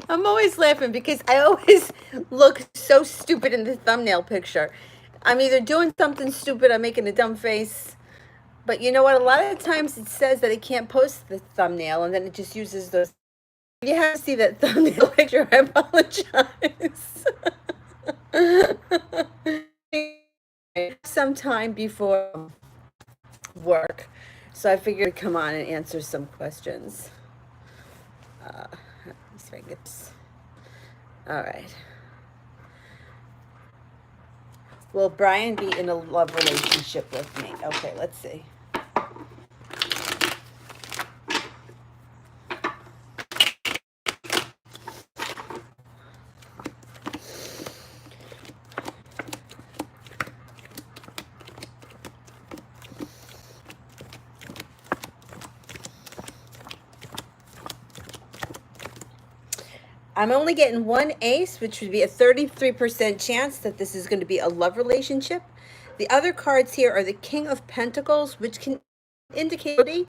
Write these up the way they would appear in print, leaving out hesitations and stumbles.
I'm always laughing because I always look so stupid in the thumbnail picture. I'm either doing something stupid, I'm making a dumb face. But you know what? A lot of times it says that it can't post the thumbnail and then it just uses those. You have to see that thumbnail picture. I apologize. Sometime before work. So I figured I'd come on and answer some questions. Let me see if I can get this. All right. Will Brian be in a love relationship with me? Okay, let's see. I'm only getting one ace, which would be a 33% chance that this is going to be a love relationship. The other cards here are the King of Pentacles, which can indicate,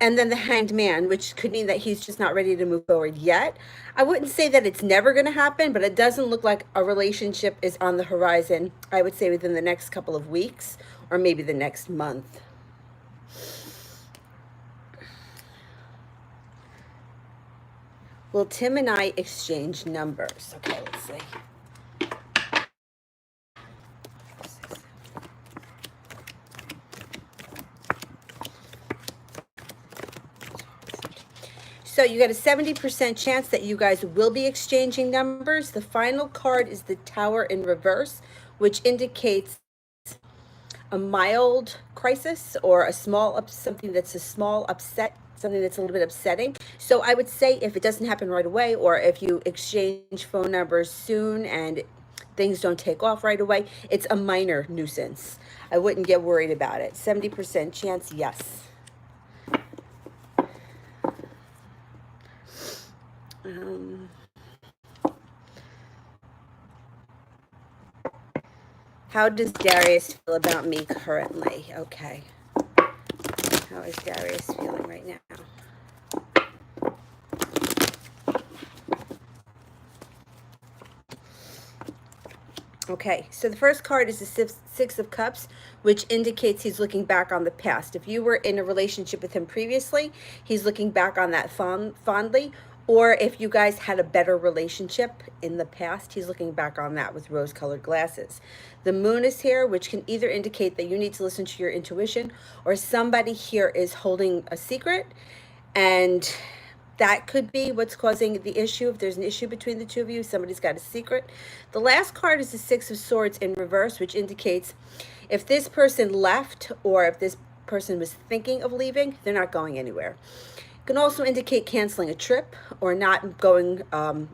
and then the Hanged Man, which could mean that he's just not ready to move forward yet. I wouldn't say that it's never going to happen, but it doesn't look like a relationship is on the horizon, I would say within the next couple of weeks or maybe the next month. Will Tim and I exchange numbers? Okay, let's see. So you got a 70% chance that you guys will be exchanging numbers. The final card is the Tower in reverse, which indicates a mild crisis or a small something that's a small upset, something that's a little bit upsetting. So I would say if it doesn't happen right away, or if you exchange phone numbers soon and things don't take off right away, it's a minor nuisance. I wouldn't get worried about it. 70% chance, yes. How does Darius feel about me currently? Okay. How is Darius feeling right now? Okay, so the first card is the Six of Cups, which indicates he's looking back on the past. If you were in a relationship with him previously, he's looking back on that fondly. Or if you guys had a better relationship in the past, he's looking back on that with rose-colored glasses. The moon is here, which can either indicate that you need to listen to your intuition, or somebody here is holding a secret, and that could be what's causing the issue. If there's an issue between the two of you, somebody's got a secret. The last card is the Six of Swords in reverse, which indicates if this person left or if this person was thinking of leaving, they're not going anywhere. It can also indicate canceling a trip or not going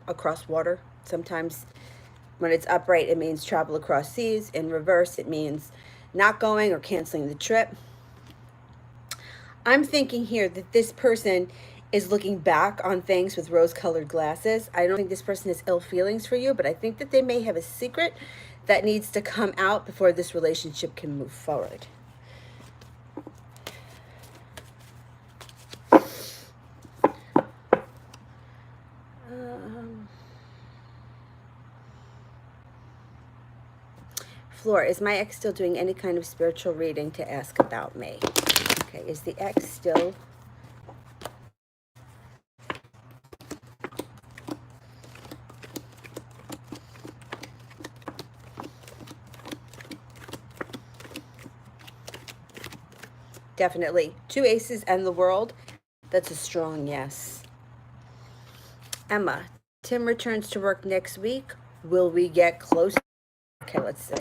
across water. Sometimes when it's upright, it means travel across seas. In reverse, it means not going or canceling the trip. I'm thinking here that this person is looking back on things with rose-colored glasses. I don't think this person has ill feelings for you, but I think that they may have a secret that needs to come out before this relationship can move forward. Floor, is my ex still doing any kind of spiritual reading to ask about me? Okay, is the ex still... Definitely. Two aces and the world. That's a strong yes. Emma, Tim returns to work next week. Will we get closer? Okay, let's see.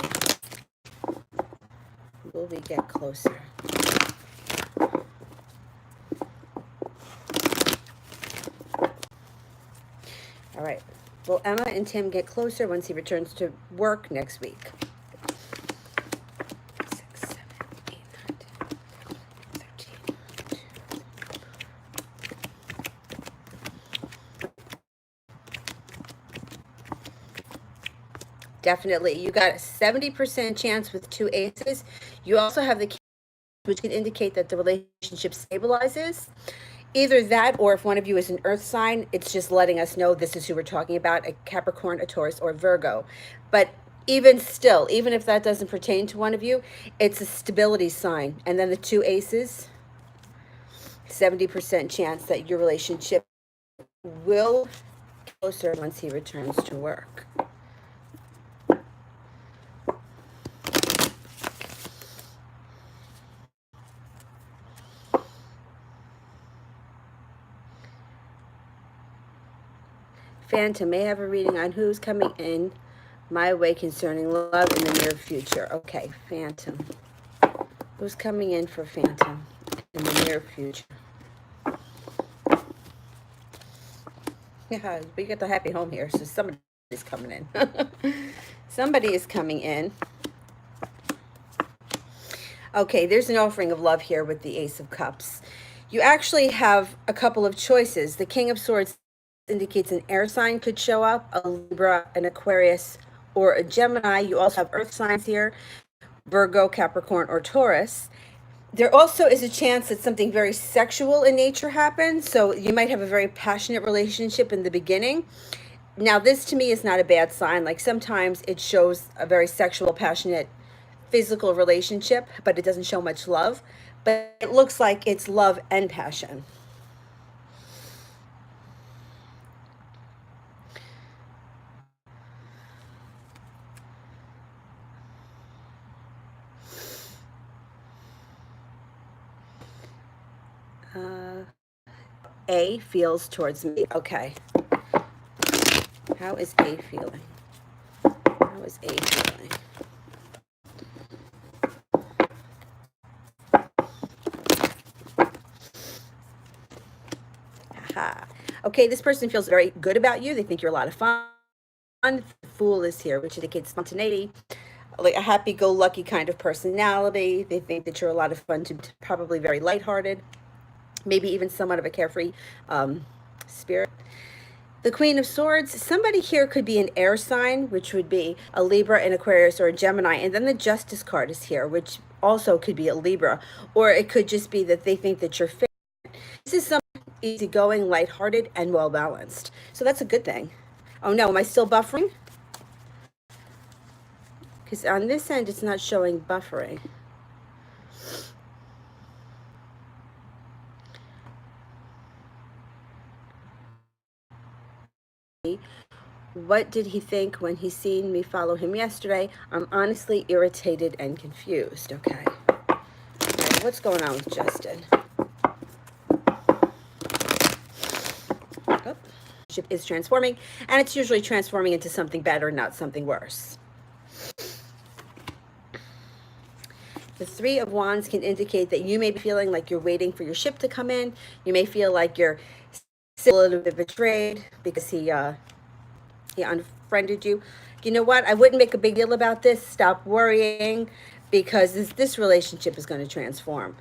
Will we get closer? All right. Will Emma and Tim get closer once he returns to work next week? 6, 7, 8, 9, 10, 13. Definitely. You got a 70% chance with two aces. You also have the, which can indicate that the relationship stabilizes. Either that, or if one of you is an earth sign, it's just letting us know this is who we're talking about, a Capricorn, a Taurus, or Virgo. But even still, even if that doesn't pertain to one of you, it's a stability sign. And then the two aces, 70% chance that your relationship will get closer once he returns to work. Phantom may have a reading on who's coming in my way concerning love in the near future. Okay, Phantom. Who's coming in for Phantom in the near future? Yeah, we get the happy home here, so somebody's coming in. Somebody is coming in. Okay, there's an offering of love here with the Ace of Cups. You actually have a couple of choices. The King of Swords indicates an air sign could show up, a Libra, an Aquarius, or a Gemini. You also have earth signs here, Virgo, Capricorn, or Taurus. There also is a chance that something very sexual in nature happens. So you might have a very passionate relationship in the beginning. Now, this to me is not a bad sign. Like sometimes it shows a very sexual, passionate, physical relationship, but it doesn't show much love. But it looks like it's love and passion. A feels towards me. Okay. How is A feeling? How is A feeling? Aha. Okay, this person feels very good about you. They think you're a lot of fun. The Fool is here, which indicates spontaneity, like a happy-go-lucky kind of personality. They think that you're a lot of fun, to probably very lighthearted, maybe even somewhat of a carefree spirit. The Queen of Swords, somebody here could be an air sign, which would be a Libra, an Aquarius, or a Gemini. And then the Justice card is here, which also could be a Libra. Or it could just be that they think that you're fit. This is something easygoing, lighthearted, and well-balanced. So that's a good thing. Oh no, am I still buffering? Because on this end, it's not showing buffering. What did he think when he seen me follow him yesterday? I'm honestly irritated and confused. Okay. What's going on with Justin? Oh, ship is transforming, and it's usually transforming into something better, not something worse. The Three of Wands can indicate that you may be feeling like you're waiting for your ship to come in. You may feel like you're still a little bit betrayed because he unfriended you. You know what? I wouldn't make a big deal about this. Stop worrying, because this relationship is going to transform.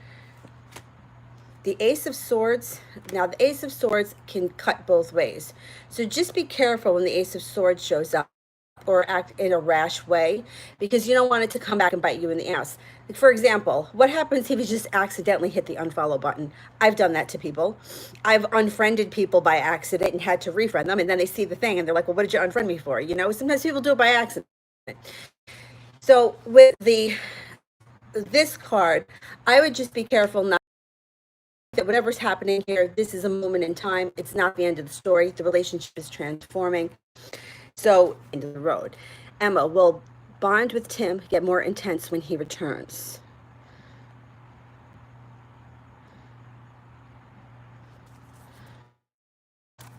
The Ace of Swords. Now, the Ace of Swords can cut both ways. So just be careful when the Ace of Swords shows up or act in a rash way, because you don't want it to come back and bite you in the ass. Like, for example, what happens if you just accidentally hit the unfollow button? I've done that to people. I've unfriended people by accident and had to refriend them, and then they see the thing and they're like, well, what did you unfriend me for? You know, sometimes people do it by accident. So with this card, I would just be careful not that whatever's happening here, this is a moment in time. It's not the end of the story. The relationship is transforming. So, into the road. Emma, will bond with Tim get more intense when he returns?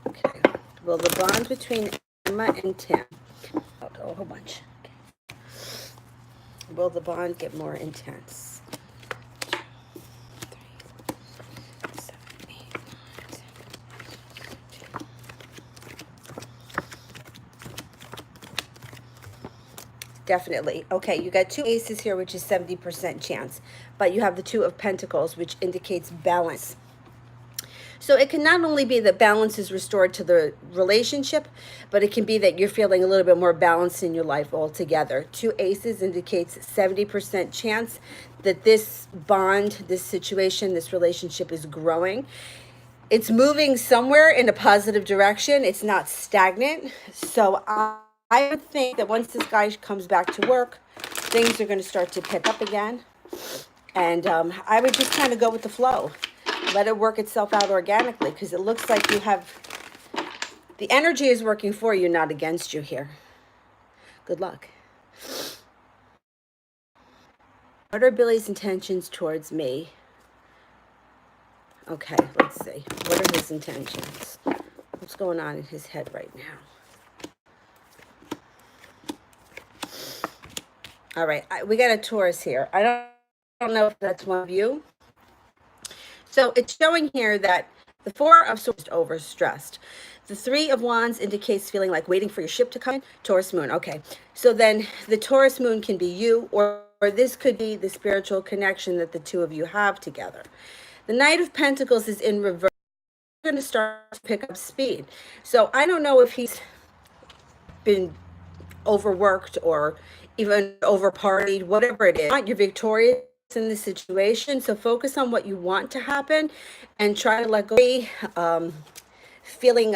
Okay. Will the bond between Emma and Tim, a whole bunch. Okay. Will the bond get more intense? Definitely. Okay, you got two aces here, which is 70% chance. But you have the Two of Pentacles, which indicates balance. So it can not only be that balance is restored to the relationship, but it can be that you're feeling a little bit more balanced in your life altogether. Two aces indicates 70% chance that this bond, this situation, this relationship is growing. It's moving somewhere in a positive direction. It's not stagnant. So I would think that once this guy comes back to work, things are going to start to pick up again. And I would just kind of go with the flow. Let it work itself out organically, because it looks like you have, the energy is working for you, not against you here. Good luck. What are Billy's intentions towards me? Okay, let's see. What are his intentions? What's going on in his head right now? All right, we got a Taurus here. I don't know if that's one of you. So it's showing here that the Four of Swords is overstressed. The Three of Wands indicates feeling like waiting for your ship to come in. Taurus moon. Okay. So then the Taurus moon can be you, or this could be the spiritual connection that the two of you have together. The Knight of Pentacles is in reverse. We're going to start to pick up speed. So I don't know if he's been overworked or even overpartied, whatever it is. You're victorious in the situation, so focus on what you want to happen and try to let go. Feeling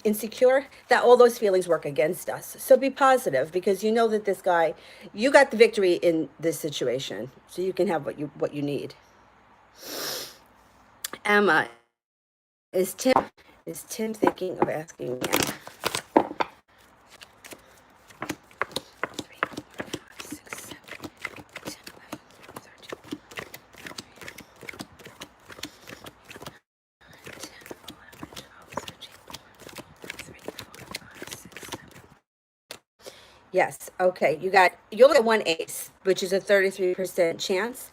insecure, that all those feelings work against us. So be positive, because you know that this guy, you got the victory in this situation, so you can have what you need. Emma, is Tim thinking of asking me out? Yes. Okay. You'll get one ace, which is a 33% chance.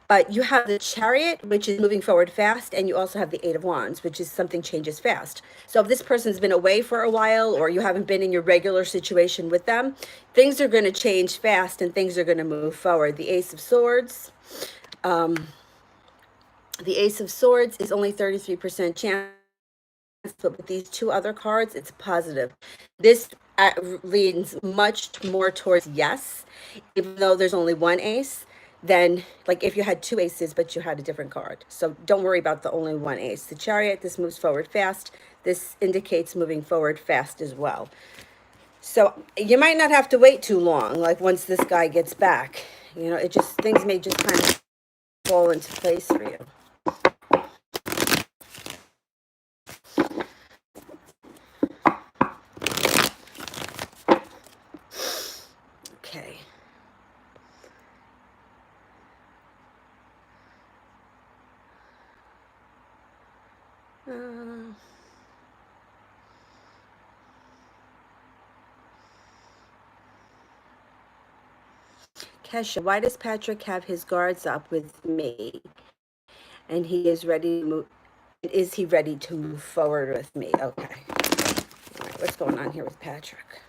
But you have the Chariot, which is moving forward fast, and you also have the Eight of Wands, which is something changes fast. So if this person's been away for a while, or you haven't been in your regular situation with them, things are going to change fast and things are going to move forward. The Ace of Swords. The Ace of Swords is only 33% chance. But with these two other cards, it's positive. This leans much more towards yes, even though there's only one ace. Then, like if you had two aces, but you had a different card. So don't worry about the only one ace. The Chariot, this moves forward fast. This indicates moving forward fast as well. So you might not have to wait too long. Like once this guy gets back, things may just kind of fall into place for you. Okay. Kesha, why does Patrick have his guards up with me? And he is ready to move. Is he ready to move forward with me? Okay. All right, what's going on here with Patrick?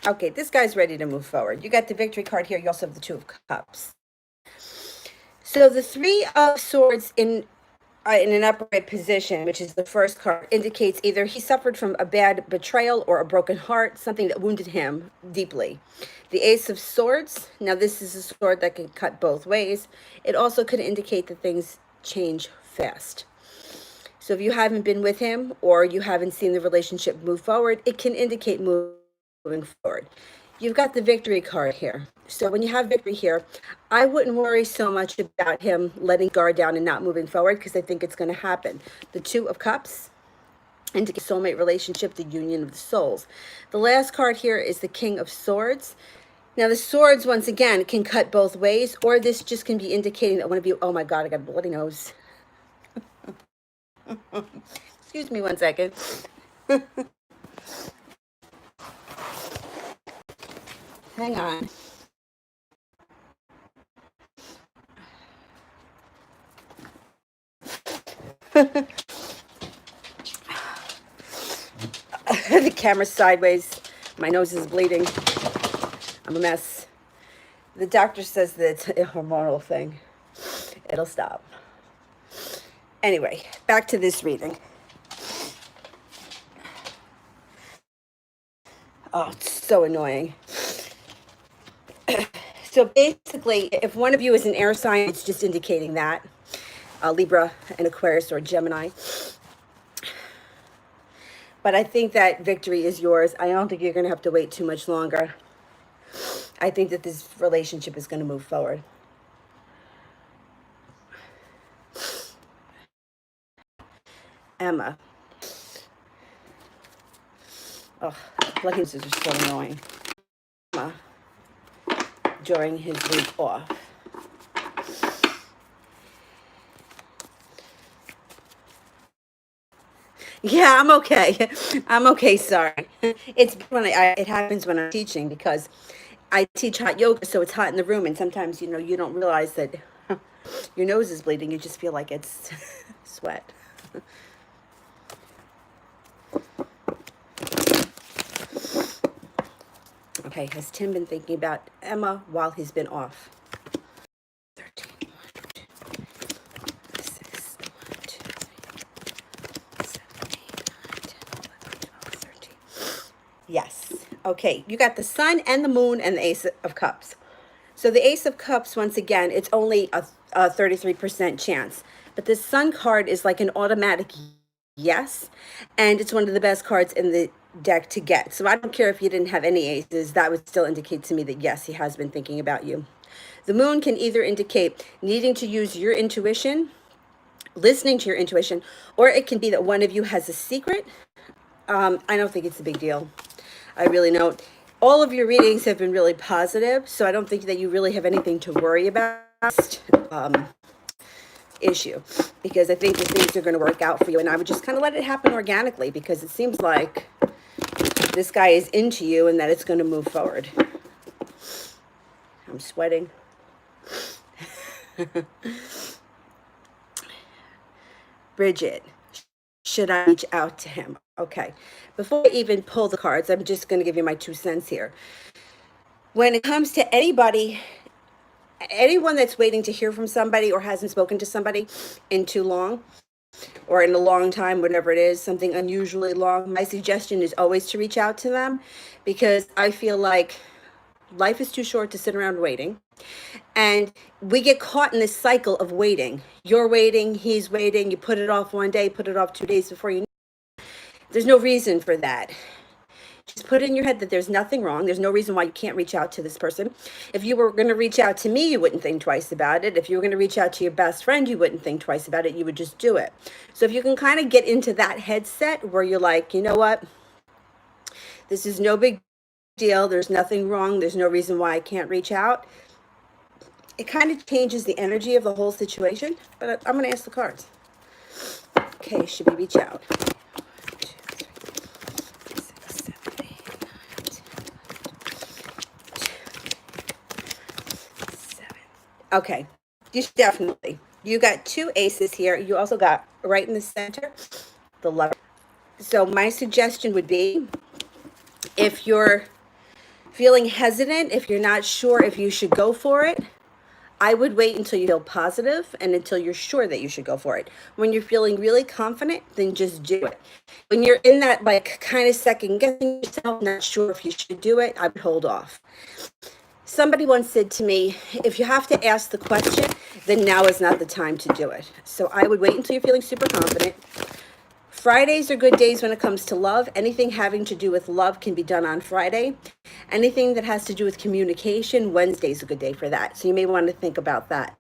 Okay, this guy's ready to move forward. You got the victory card here. You also have the Two of Cups. So the Three of Swords in an upright position, which is the first card, indicates either he suffered from a bad betrayal or a broken heart, something that wounded him deeply. The Ace of Swords, now this is a sword that can cut both ways. It also could indicate that things change fast. So if you haven't been with him or you haven't seen the relationship move forward, it can indicate moving forward. You've got the victory card here. So when you have victory here, I wouldn't worry so much about him letting guard down and not moving forward, because I think it's going to happen. The Two of Cups indicates soulmate relationship, the union of the souls. The last card here is the King of Swords. Now the swords, once again, can cut both ways, or this just can be indicating that one of you, oh my God, I got a bloody nose. Excuse me 1 second. Hang on. The camera's sideways. My nose is bleeding. I'm a mess. The doctor says that it's a hormonal thing. It'll stop. Anyway, back to this reading. Oh, it's so annoying. So basically, if one of you is an air sign, it's just indicating that. Libra, and Aquarius, or Gemini. But I think that victory is yours. I don't think you're going to have to wait too much longer. I think that this relationship is going to move forward. Emma. Oh, lucky this is so annoying. Emma, during his week off. Yeah, I'm okay. I'm okay. Sorry. It's when it happens when I'm teaching, because I teach hot yoga, so it's hot in the room, and sometimes you don't realize that your nose is bleeding. You just feel like it's sweat. Okay, has Tim been thinking about Emma while he's been off? 13. 6, 1, 2, 3, 7, 8, 9, 10, 11, 12, 13. Yes. Okay, you got the sun and the moon and the ace of cups. So the ace of cups, once again, it's only a 33% chance. But the sun card is like an automatic yes, and it's one of the best cards in the deck to get. So I don't care if you didn't have any aces, that would still indicate to me that yes, he has been thinking about you. The moon can either indicate needing to use your intuition, listening to your intuition, or it can be that one of you has a secret. I don't think it's a big deal. I really don't. All of your readings have been really positive, so I don't think that you really have anything to worry about. Issue, because I think that things are going to work out for you, and I would just kind of let it happen organically, because it seems like this guy is into you and that it's going to move forward. I'm sweating. Bridget, should I reach out to him? Okay, before I even pull the cards, I'm just going to give you my 2 cents here. When it comes to anyone that's waiting to hear from somebody or hasn't spoken to somebody in too long, or in a long time, whatever it is, something unusually long, my suggestion is always to reach out to them, because I feel like life is too short to sit around waiting. And we get caught in this cycle of waiting. You're waiting, he's waiting, you put it off one day, put it off 2 days before you know. There's no reason for that. Just put it in your head that there's nothing wrong. There's no reason why you can't reach out to this person. If you were going to reach out to me, you wouldn't think twice about it. If you were going to reach out to your best friend, you wouldn't think twice about it. You would just do it. So if you can kind of get into that headset where you're like, you know what? This is no big deal. There's nothing wrong. There's no reason why I can't reach out. It kind of changes the energy of the whole situation. But I'm going to ask the cards. Okay, should we reach out? Okay, you should definitely. You got 2 aces here. You also got right in the center, the Lover. So my suggestion would be, if you're feeling hesitant, if you're not sure if you should go for it, I would wait until you feel positive and until you're sure that you should go for it. When you're feeling really confident, then just do it. When you're in that like kind of second guessing yourself, not sure if you should do it, I would hold off. Somebody once said to me, if you have to ask the question, then now is not the time to do it. So I would wait until you're feeling super confident. Fridays are good days when it comes to love. Anything having to do with love can be done on Friday. Anything that has to do with communication, Wednesday's a good day for that. So you may want to think about that.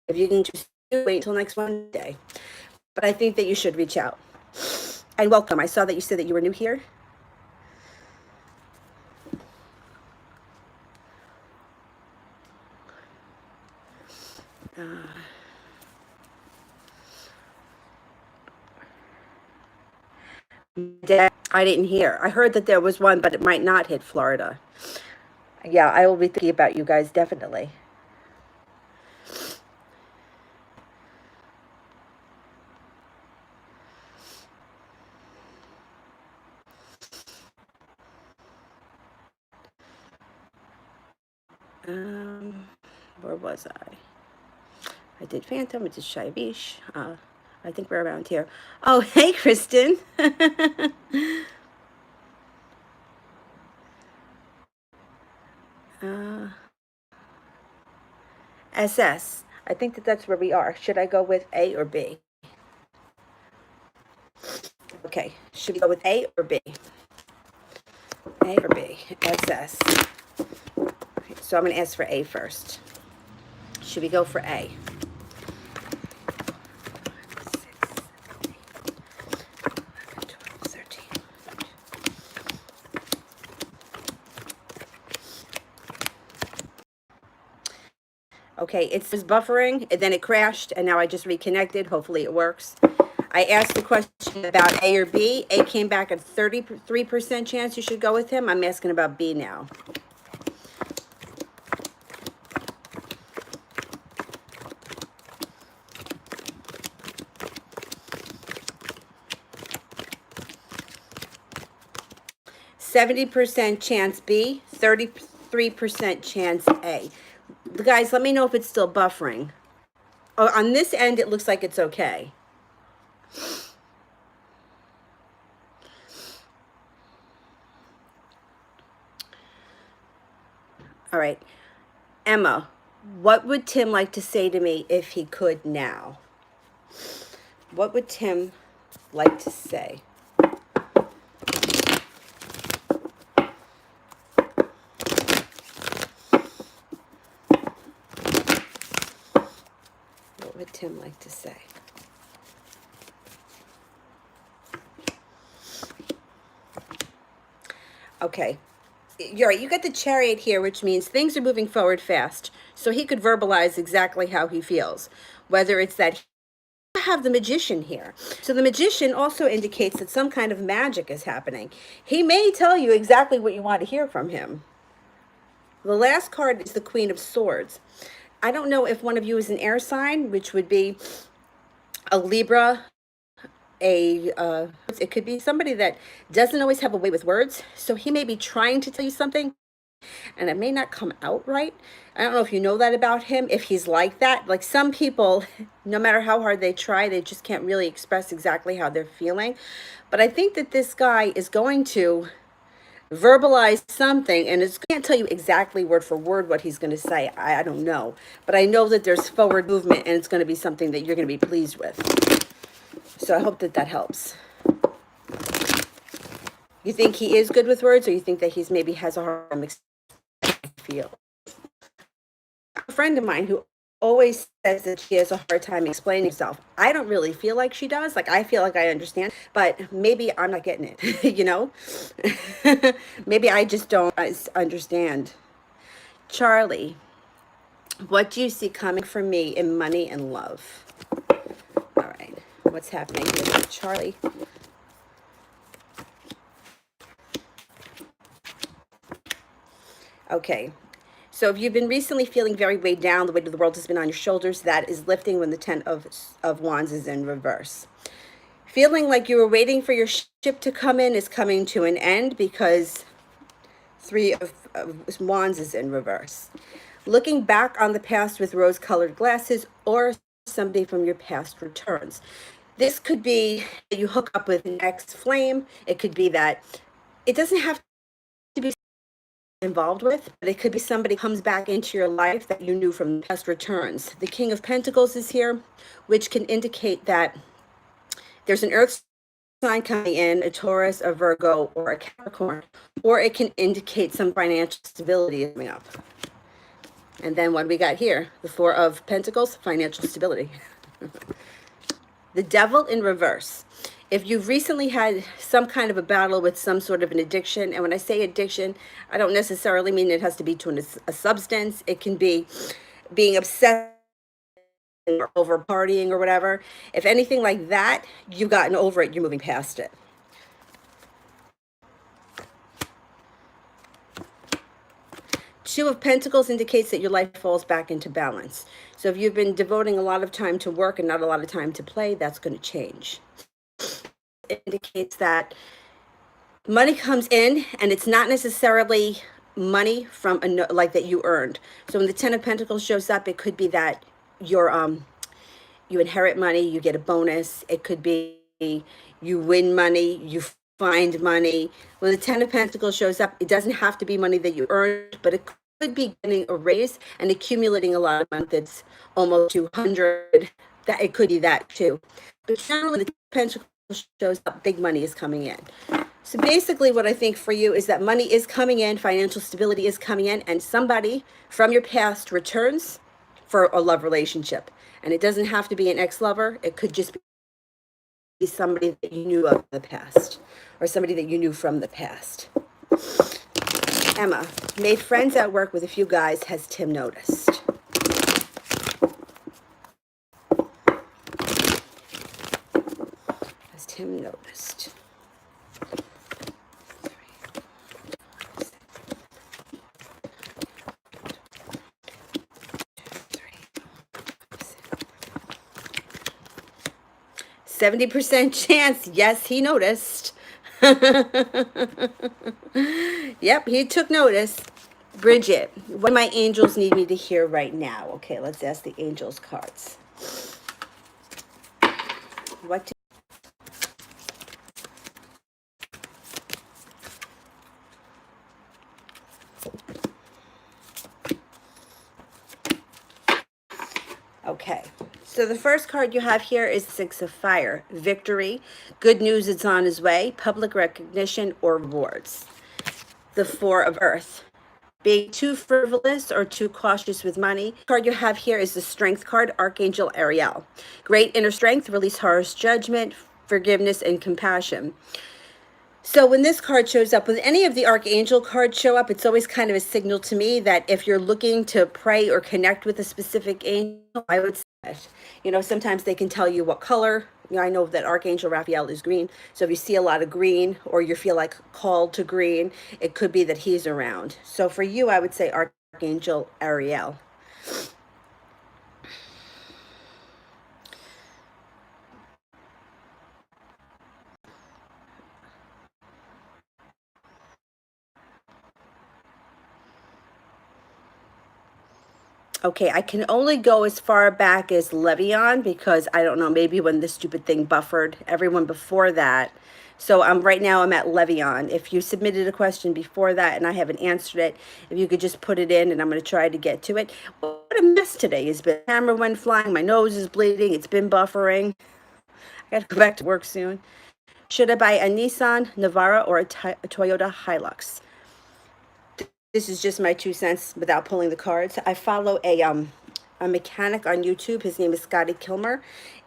If you can just wait until next Wednesday. But I think that you should reach out. And welcome. I saw that you said that you were new here. I didn't hear. I heard that there was one, but it might not hit Florida. Yeah, I will be thinking about you guys, definitely. Where was I? I did Phantom, I did Shaivish. I think we're around here. Oh, hey, Kristen. SS. I think that that's where we are. Should I go with A or B? Okay, should we go with A or B? A or B? SS. Okay, so I'm going to ask for A first. Should we go for A? 13. Okay, it says buffering, and then it crashed, and now I just reconnected. Hopefully it works. I asked the question about A or B. A came back at 33% chance you should go with him. I'm asking about B now. %70 chance B, 33% chance A. Guys, let me know if it's still buffering. Oh, on this end, it looks like it's okay. All right. Emma, what would Tim like to say to me if he could now? What would Tim like to say? What would Tim like to say? Okay. You're right. You got the Chariot here, which means things are moving forward fast. So he could verbalize exactly how he feels. Whether it's that I have the Magician here. So the Magician also indicates that some kind of magic is happening. He may tell you exactly what you want to hear from him. The last card is the Queen of Swords. I don't know if one of you is an air sign, which would be a Libra, it could be somebody that doesn't always have a way with words. So he may be trying to tell you something and it may not come out right. I don't know if you know that about him, if he's like that. Like some people, no matter how hard they try, they just can't really express exactly how they're feeling. But I think that this guy is going to verbalize something, and it can't tell you exactly word for word what he's going to say. I don't know. But I know that there's forward movement, and it's going to be something that you're going to be pleased with. So I hope that that helps. You think he is good with words, or you think that he's maybe has a hard time feel? A friend of mine who always says that she has a hard time explaining herself. I don't really feel like she does. Like, I feel like I understand, but maybe I'm not getting it, you know? Maybe I just don't understand. Charlie, what do you see coming for me in money and love? All right, what's happening here with Charlie? Okay, so if you've been recently feeling very weighed down, the weight of the world has been on your shoulders, that is lifting when the Ten of Wands is in reverse. Feeling like you were waiting for your ship to come in is coming to an end because Three of Wands is in reverse. Looking back on the past with rose-colored glasses, or somebody from your past returns. This could be that you hook up with an ex-flame. It could be that it doesn't have to be involved with, but it could be somebody comes back into your life that you knew from past returns. The King of Pentacles is here, which can indicate that there's an earth sign coming in, a Taurus, a Virgo, or a Capricorn, or it can indicate some financial stability coming up. And then what we got here, the Four of Pentacles, financial stability. The Devil in reverse. If you've recently had some kind of a battle with some sort of an addiction, and when I say addiction, I don't necessarily mean it has to be to a substance. It can be being obsessed or over partying or whatever. If anything like that, you've gotten over it, you're moving past it. Two of Pentacles indicates that your life falls back into balance. So if you've been devoting a lot of time to work and not a lot of time to play, that's going to change. It indicates that money comes in, and it's not necessarily money from like that you earned. So when the Ten of Pentacles shows up, it could be that you're you inherit money, you get a bonus. It could be you win money, you find money. When the Ten of Pentacles shows up, it doesn't have to be money that you earned, but it could be getting a raise and accumulating a lot of money that's almost 200. That it could be that too. But generally, the Pentacles shows up big money is coming in. So basically what I think for you is that money is coming in, financial stability is coming in, and somebody from your past returns for a love relationship. And it doesn't have to be an ex-lover. It could just be somebody that you knew of in the past or somebody that you knew from the past. Emma, made friends at work with a few guys. Has Tim noticed? Has Tim noticed? Seventy 70% chance, yes, he noticed. Yep, he took notice. Bridget, what do my angels need me to hear right now? Okay, let's ask the angels cards. What to Okay, so the first card you have here is Six of Fire. Victory, good news, it's on his way, public recognition or rewards. The Four of Earth, being too frivolous or too cautious with money. The card you have here is the Strength card, Archangel Ariel. Great inner strength, release harsh judgment, forgiveness, and compassion. So when this card shows up, when any of the Archangel cards show up, it's always kind of a signal to me that if you're looking to pray or connect with a specific angel, I would say that. You know, sometimes they can tell you what color. You know, I know that Archangel Raphael is green. So if you see a lot of green or you feel like called to green, it could be that he's around. So for you, I would say Archangel Ariel. Okay, I can only go as far back as Levion because I don't know, maybe when this stupid thing buffered everyone before that. So right now I'm at Levion. If you submitted a question before that and I haven't answered it, if you could just put it in and I'm going to try to get to it. What a mess today has been. Camera went flying, my nose is bleeding, it's been buffering. I got to go back to work soon. Should I buy a Nissan Navara or a Toyota Hilux? This is just my 2 cents without pulling the cards. I follow a mechanic on YouTube. His name is Scotty Kilmer.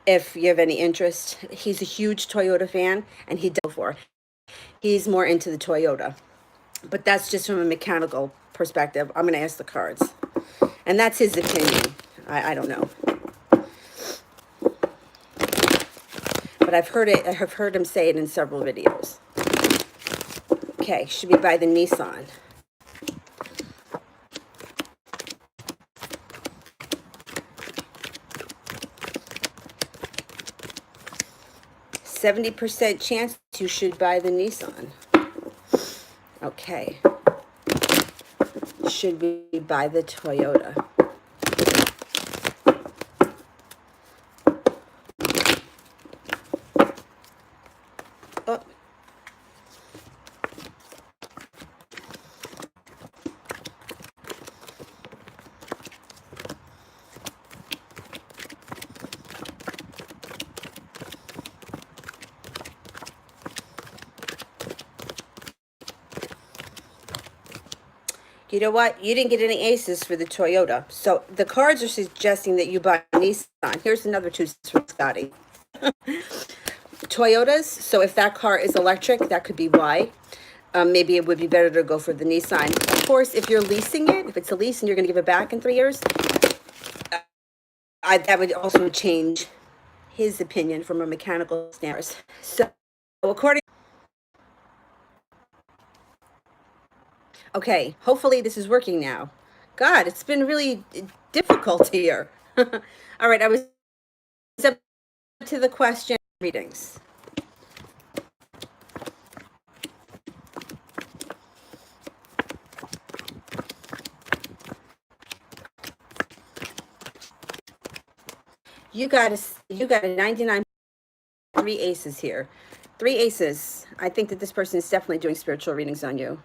If you have any interest, he's a huge Toyota fan, and he's more into the Toyota. But that's just from a mechanical perspective. I'm going to ask the cards, and that's his opinion. I don't know, but I've heard it. I have heard him say it in several videos. Okay, should we buy the Nissan? 70% chance you should buy the Nissan. Okay. Should we buy the Toyota? Oh. You know what? You didn't get any aces for the Toyota. So the cards are suggesting that you buy a Nissan. Here's another 2 cents from Scotty. Toyotas. So if that car is electric, that could be why. Maybe it would be better to go for the Nissan. Of course, if you're leasing it, if it's a lease and you're going to give it back in 3 years, that would also change his opinion from a mechanical standpoint. So according Okay, hopefully this is working now. God, it's been really difficult here. All right, I was up to the question readings. You got a 99, 3 aces here. 3 aces. I think that this person is definitely doing spiritual readings on you.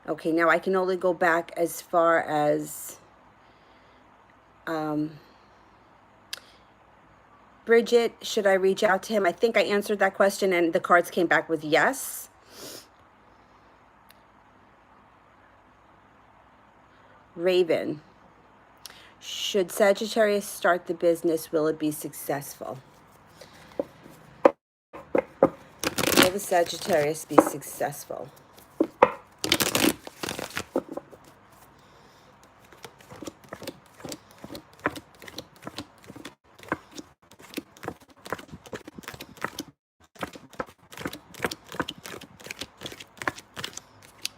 Okay, now I can only go back as far as Bridget, should I reach out to him? I think I answered that question and the cards came back with yes. Raven, should Sagittarius start the business? Will it be successful? Will the Sagittarius be successful?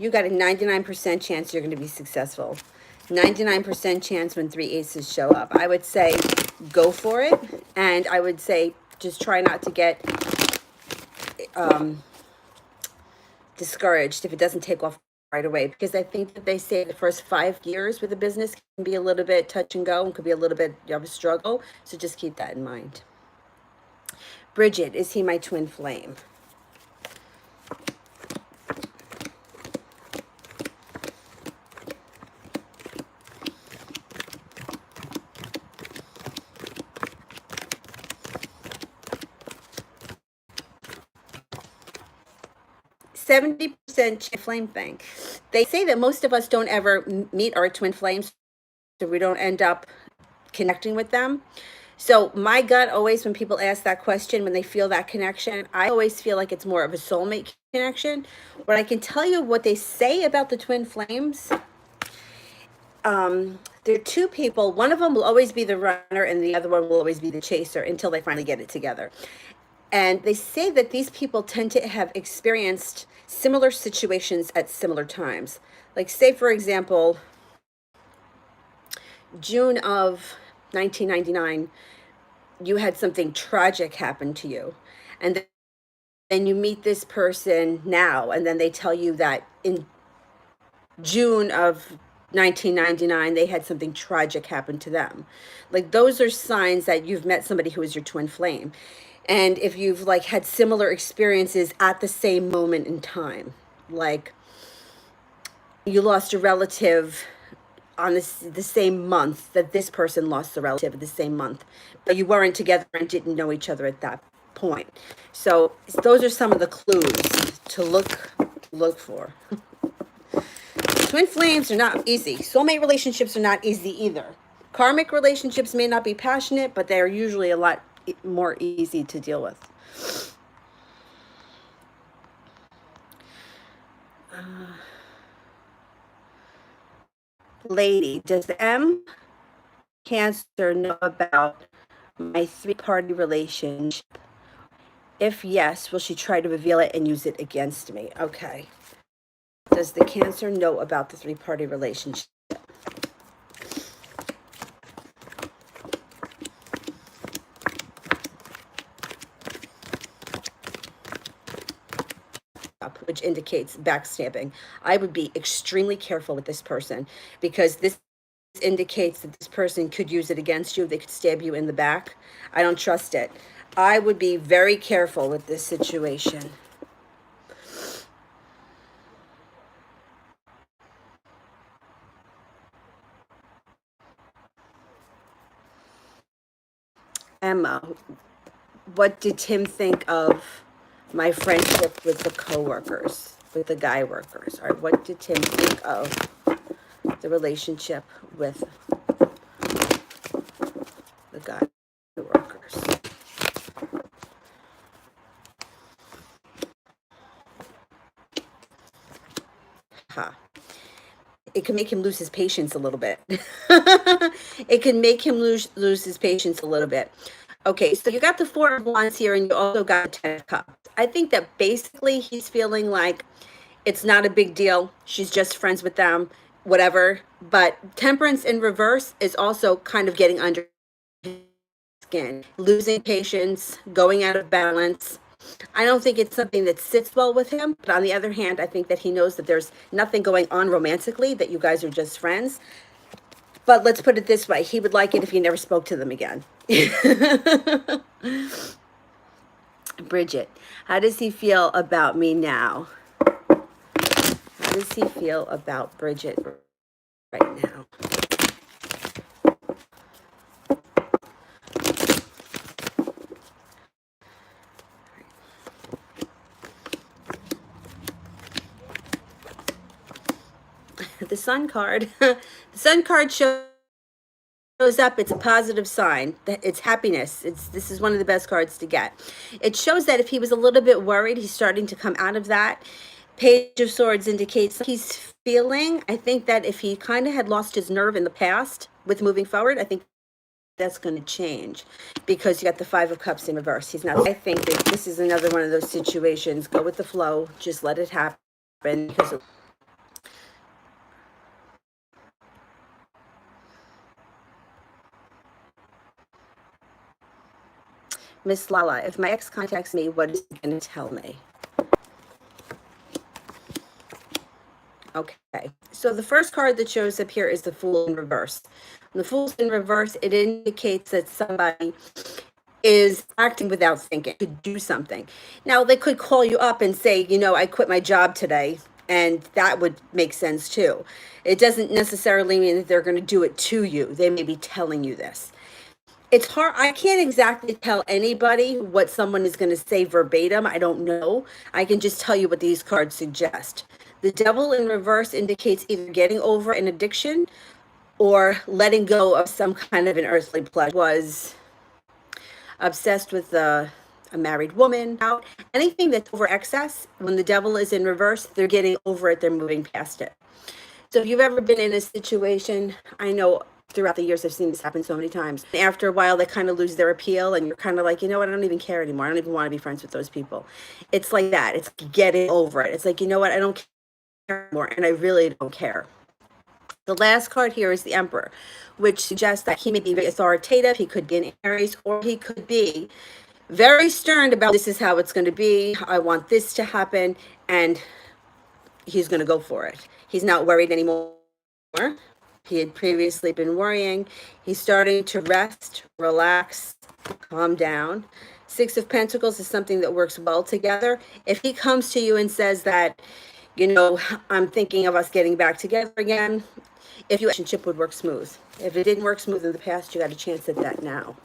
You got a 99% chance you're going to be successful. 99% chance when 3 aces show up. I would say go for it. And I would say just try not to get discouraged if it doesn't take off right away. Because I think that they say the first 5 years with a business can be a little bit touch and go and could be a little bit of a struggle. So just keep that in mind. Bridget, is he my twin flame? 70% flame thing. They say that most of us don't ever meet our twin flames, so we don't end up connecting with them. So my gut always, when people ask that question, when they feel that connection, I always feel like it's more of a soulmate connection. But I can tell you what they say about the twin flames. There are two people. One of them will always be the runner and the other one will always be the chaser until they finally get it together. And they say that these people tend to have experienced similar situations at similar times. Like, say, for example, June of 1999, you had something tragic happen to you. And then you meet this person now, and then they tell you that in June of 1999, they had something tragic happen to them. Like, those are signs that you've met somebody who is your twin flame. And if you've like had similar experiences at the same moment in time, like you lost a relative on the same month that this person lost a relative at the same month, but you weren't together and didn't know each other at that point. So those are some of the clues to look for. Twin flames are not easy. Soulmate relationships are not easy either. Karmic relationships may not be passionate, but they're usually a lot more easy to deal with. Lady, does the M Cancer know about my 3-party relationship? If yes, will she try to reveal it and use it against me? Okay. Does the Cancer know about the 3-party relationship? Which indicates backstabbing. I would be extremely careful with this person because this indicates that this person could use it against you. They could stab you in the back. I don't trust it. I would be very careful with this situation. Emma, what did Tim think of my friendship with the coworkers, with the guy workers? All right, what did Tim think of the relationship with the guy workers? Ha. It can make him lose his patience a little bit. It can make him lose his patience a little bit. Okay, so you got the 4 of Wands here, and you also got the 10 of Cups. I think that basically he's feeling like it's not a big deal. She's just friends with them, whatever. But Temperance in reverse is also kind of getting under his skin, losing patience, going out of balance. I don't think it's something that sits well with him. But on the other hand, I think that he knows that there's nothing going on romantically, that you guys are just friends. But let's put it this way. He would like it if you never spoke to them again. Bridget, how does he feel about me now? How does he feel about Bridget right now? The Sun card. The Sun card shows up, it's a positive sign. It's happiness. This is one of the best cards to get. It shows that if he was a little bit worried, he's starting to come out of that. Page of Swords indicates he's feeling. I think that if he kind of had lost his nerve in the past with moving forward, I think that's going to change, because you got the Five of Cups in reverse. He's not. I think that this is another one of those situations. Go with the flow. Just let it happen. Because Miss Lala, if my ex contacts me, what is he going to tell me? Okay, so the first card that shows up here is the Fool in reverse. When the Fool's in reverse, it indicates that somebody is acting without thinking, to do something. Now, they could call you up and say, you know, I quit my job today, and that would make sense too. It doesn't necessarily mean that they're going to do it to you. They may be telling you this. It's hard. I can't exactly tell anybody what someone is going to say verbatim. I don't know. I can just tell you what these cards suggest. The Devil in reverse indicates either getting over an addiction or letting go of some kind of an earthly pleasure. Was obsessed with a married woman. Out anything that's over excess. When the Devil is in reverse, they're getting over it. They're moving past it. So if you've ever been in a situation, I know throughout the years I've seen this happen so many times. After a while, they kind of lose their appeal, and you're kind of like, you know what, I don't even care anymore. I don't even want to be friends with those people. It's like that. It's getting over it. It's like, you know what, I don't care anymore, and I really don't care. The last card here is the Emperor, which suggests that he may be very authoritative. He could be an Aries, or he could be very stern about this is how it's going to be. I want this to happen, and he's going to go for it. He's not worried anymore. He had previously been worrying. He's starting to rest, relax, calm down. Six of Pentacles is something that works well together. If he comes to you and says that, you know, I'm thinking of us getting back together again, if your relationship would work smooth. If it didn't work smooth in the past, you got a chance at that now.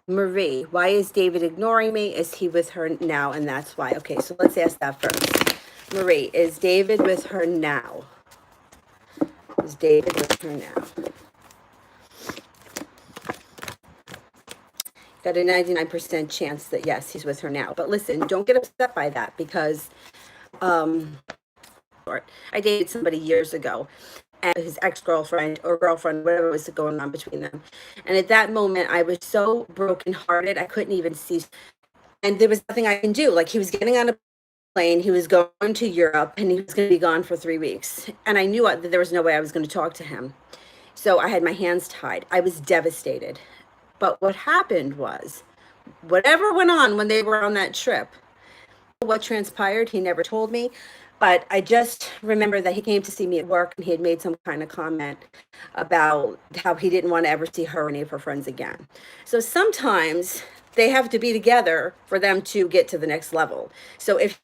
Marie, why is David ignoring me? Is he with her now? And that's why. Okay, so let's ask that first. Marie, is David with her now? Is David with her now? Got a 99% chance that yes, he's with her now. But listen, don't get upset by that, because I dated somebody years ago, and his ex-girlfriend or girlfriend, whatever was going on between them. And at that moment, I was so brokenhearted, I couldn't even see. And there was nothing I can do. Like, he was getting on a plane, he was going to Europe, and he was going to be gone for 3 weeks. And I knew that there was no way I was going to talk to him. So I had my hands tied. I was devastated. But what happened was, whatever went on when they were on that trip, what transpired, he never told me. But I just remember that he came to see me at work, and he had made some kind of comment about how he didn't want to ever see her or any of her friends again. So sometimes they have to be together for them to get to the next level. So if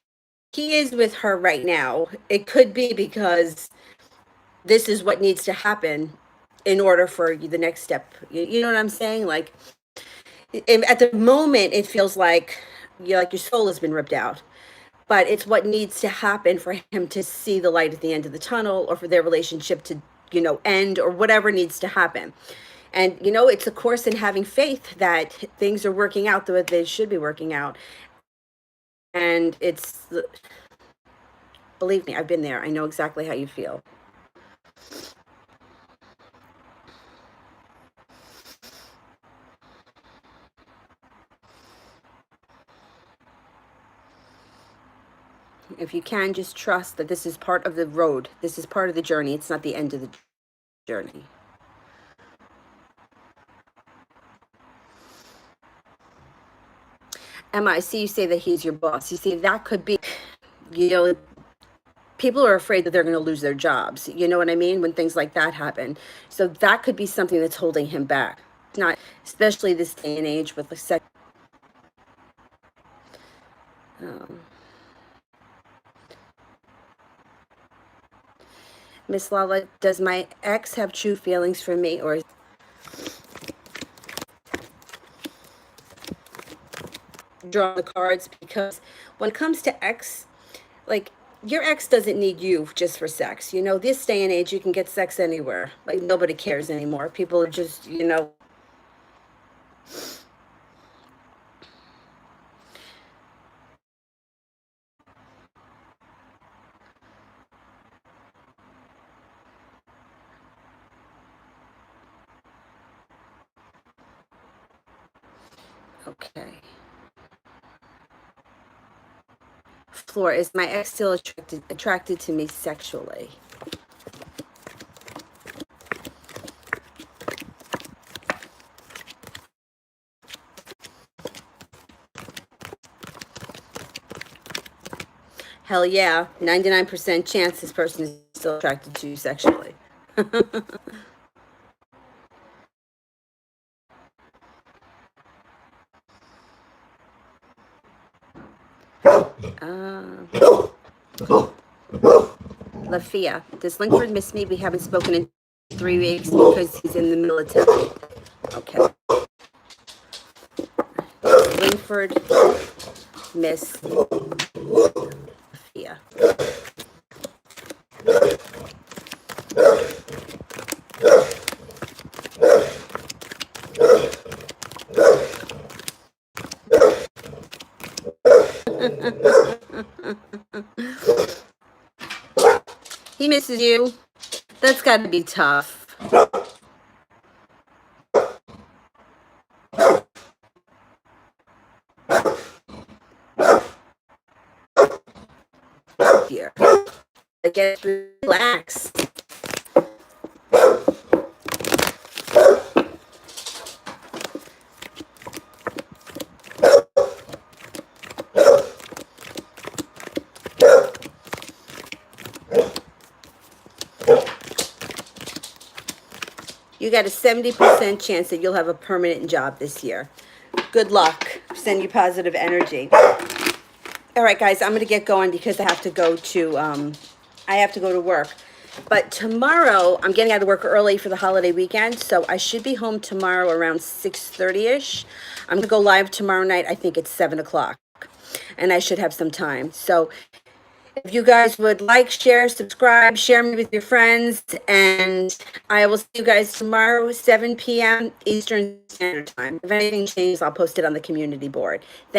he is with her right now, it could be because this is what needs to happen in order for the next step. You know what I'm saying? Like, at the moment, it feels like your soul has been ripped out. But it's what needs to happen for him to see the light at the end of the tunnel, or for their relationship to, end, or whatever needs to happen. And, it's a course in having faith that things are working out the way they should be working out. And believe me, I've been there. I know exactly how you feel. If you can, just trust that this is part of the road. This is part of the journey. It's not the end of the journey. Emma, I see you say that he's your boss. You see, that could be, people are afraid that they're going to lose their jobs. You know what I mean? When things like that happen. So that could be something that's holding him back. Not, especially this day and age with the sex. Miss Lala, does my ex have true feelings for me, or draw the cards? Because when it comes to ex, like, your ex doesn't need you just for sex. You know, this day and age, you can get sex anywhere. Like, nobody cares anymore. People are just, you know. Okay. Floor, is my ex still attracted to me sexually? Hell yeah, 99% chance this person is still attracted to you sexually. Lafia, does Linkford miss me? We haven't spoken in 3 weeks because he's in the military. Okay. Linkford miss Lafia. He misses you. That's got to be tough. Here. I get relax. You got a 70% chance that you'll have a permanent job this year. Good luck. Send you positive energy. All right, guys, I'm going to get going because I have to go to work. But tomorrow, I'm getting out of work early for the holiday weekend, so I should be home tomorrow around 6:30ish. I'm going to go live tomorrow night. I think it's 7 o'clock, and I should have some time. So if you guys would like, share, subscribe, share me with your friends, and I will see you guys tomorrow, 7 p.m. Eastern Standard Time. If anything changes, I'll post it on the community board. Thank